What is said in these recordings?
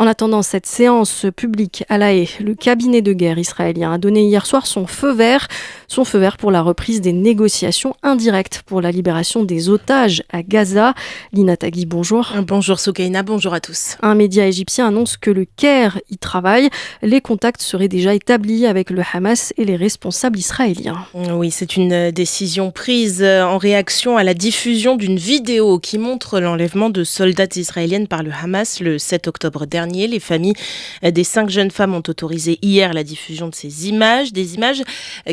En attendant cette séance publique à La Haye, le cabinet de guerre israélien a donné hier soir son feu vert pour la reprise des négociations indirectes pour la libération des otages à Gaza. Lina Tagui, bonjour. Bonjour Soukaina, bonjour à tous. Un média égyptien annonce que le Caire y travaille. Les contacts seraient déjà établis avec le Hamas et les responsables israéliens. Oui, c'est une décision prise en réaction à la diffusion d'une vidéo qui montre l'enlèvement de soldats israéliennes par le Hamas le 7 octobre dernier. Les familles des 5 jeunes femmes ont autorisé hier la diffusion de ces images, des images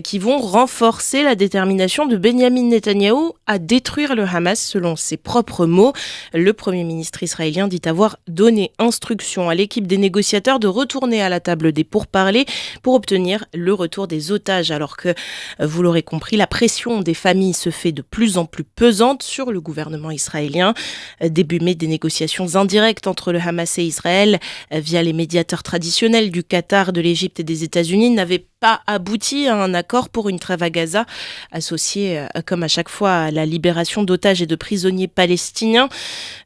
qui vont renforcer la détermination de Benyamin Netanyahou à détruire le Hamas, selon ses propres mots. Le Premier ministre israélien dit avoir donné instruction à l'équipe des négociateurs de retourner à la table des pourparlers pour obtenir le retour des otages, alors que, vous l'aurez compris, la pression des familles se fait de plus en plus pesante sur le gouvernement israélien. Début mai, des négociations indirectes entre le Hamas et Israël via les médiateurs traditionnels du Qatar, de l'Égypte et des États-Unis n'avaient pas abouti à un accord pour une trêve à Gaza, associé comme à chaque fois à la libération d'otages et de prisonniers palestiniens.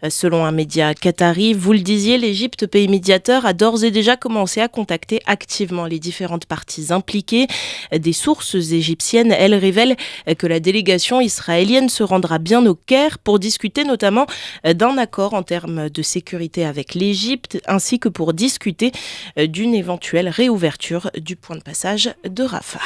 Selon un média qatari, vous le disiez, l'Égypte, pays médiateur, a d'ores et déjà commencé à contacter activement les différentes parties impliquées. Des sources égyptiennes, elles, révèlent que la délégation israélienne se rendra bien au Caire pour discuter notamment d'un accord en termes de sécurité avec l'Égypte, ainsi que pour discuter d'une éventuelle réouverture du point de passage de Rafah.